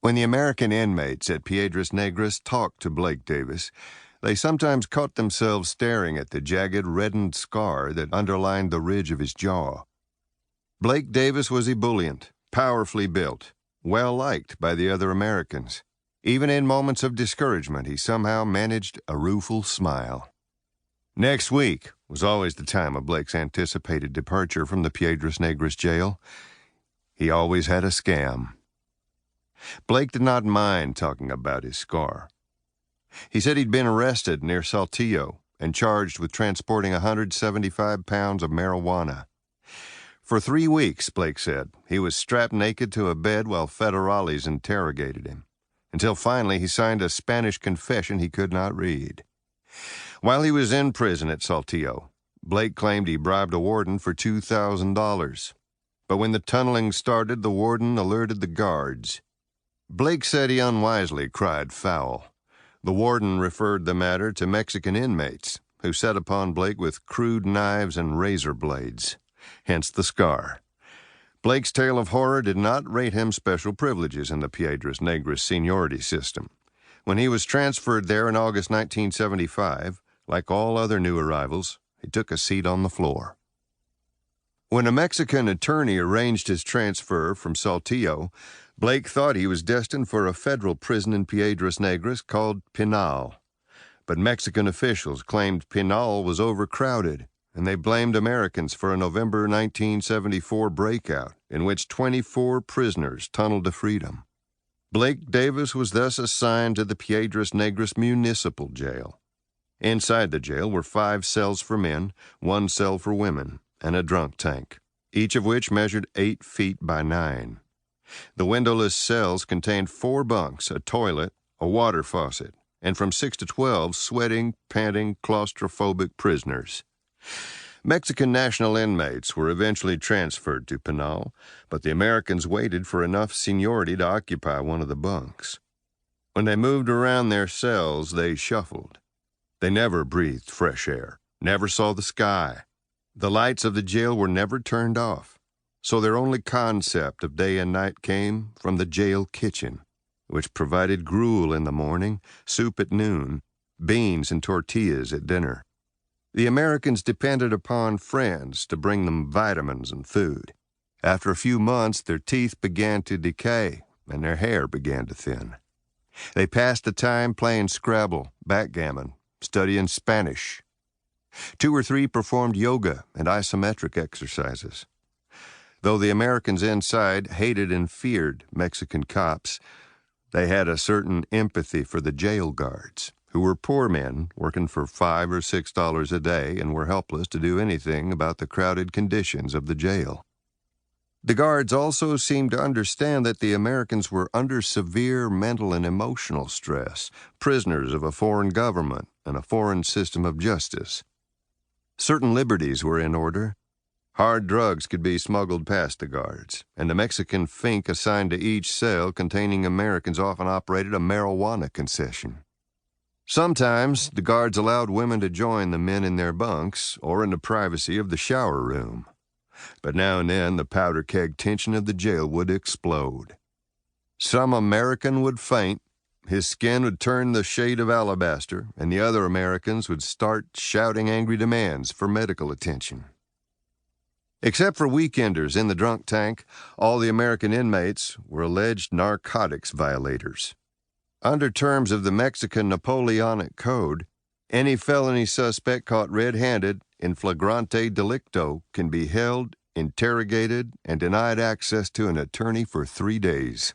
When the American inmates at Piedras Negras talked to Blake Davis, they sometimes caught themselves staring at the jagged, reddened scar that underlined the ridge of his jaw. Blake Davis was ebullient, powerfully built, well-liked by the other Americans. Even in moments of discouragement, he somehow managed a rueful smile. Next week was always the time of Blake's anticipated departure from the Piedras Negras jail. He always had a scam. Blake did not mind talking about his scar. He said he'd been arrested near Saltillo and charged with transporting 175 pounds of marijuana. For 3 weeks, Blake said, he was strapped naked to a bed while federales interrogated him, until finally he signed a Spanish confession he could not read. While he was in prison at Saltillo, Blake claimed he bribed a warden for $2,000. But when the tunneling started, the warden alerted the guards. Blake said he unwisely cried foul. The warden referred the matter to Mexican inmates, who set upon Blake with crude knives and razor blades, hence the scar. Blake's tale of horror did not rate him special privileges in the Piedras Negras seniority system. When he was transferred there in August 1975, like all other new arrivals, he took a seat on the floor. When a Mexican attorney arranged his transfer from Saltillo, Blake thought he was destined for a federal prison in Piedras Negras called Pinal. But Mexican officials claimed Pinal was overcrowded, and they blamed Americans for a November 1974 breakout in which 24 prisoners tunneled to freedom. Blake Davis was thus assigned to the Piedras Negras Municipal Jail. Inside the jail were 5 cells for men, 1 cell for women, and a drunk tank, each of which measured 8 feet by 9. The windowless cells contained 4 bunks, a toilet, a water faucet, and from 6 to 12 sweating, panting, claustrophobic prisoners. Mexican national inmates were eventually transferred to Pinal, but the Americans waited for enough seniority to occupy one of the bunks. When they moved around their cells, they shuffled. They never breathed fresh air, never saw the sky. The lights of the jail were never turned off, so their only concept of day and night came from the jail kitchen, which provided gruel in the morning, soup at noon, beans and tortillas at dinner. The Americans depended upon friends to bring them vitamins and food. After a few months, their teeth began to decay and their hair began to thin. They passed the time playing Scrabble, backgammon, studying Spanish. 2 or 3 performed yoga and isometric exercises. Though the Americans inside hated and feared Mexican cops, they had a certain empathy for the jail guards, who were poor men working for $5 or $6 a day and were helpless to do anything about the crowded conditions of the jail. The guards also seemed to understand that the Americans were under severe mental and emotional stress, prisoners of a foreign government and a foreign system of justice. Certain liberties were in order. Hard drugs could be smuggled past the guards, and the Mexican fink assigned to each cell containing Americans often operated a marijuana concession. Sometimes the guards allowed women to join the men in their bunks or in the privacy of the shower room. But now and then the powder keg tension of the jail would explode. Some American would faint, his skin would turn the shade of alabaster, and the other Americans would start shouting angry demands for medical attention. Except for weekenders in the drunk tank, all the American inmates were alleged narcotics violators. Under terms of the Mexican Napoleonic Code, any felony suspect caught red-handed in flagrante delicto can be held, interrogated, and denied access to an attorney for 3 days.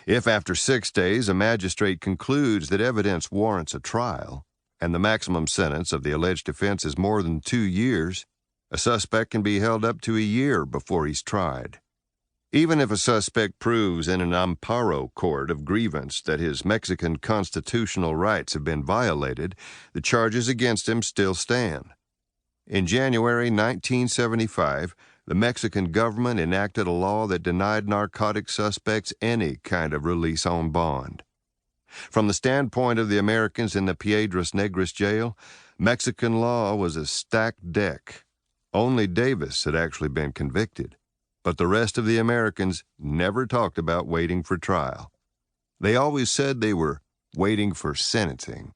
If after 6 days a magistrate concludes that evidence warrants a trial, and the maximum sentence of the alleged offense is more than 2 years, a suspect can be held up to a year before he's tried. Even if a suspect proves in an amparo court of grievance that his Mexican constitutional rights have been violated, the charges against him still stand. In January 1975, the Mexican government enacted a law that denied narcotic suspects any kind of release on bond. From the standpoint of the Americans in the Piedras Negras jail, Mexican law was a stacked deck. Only Davis had actually been convicted, but the rest of the Americans never talked about waiting for trial. They always said they were waiting for sentencing.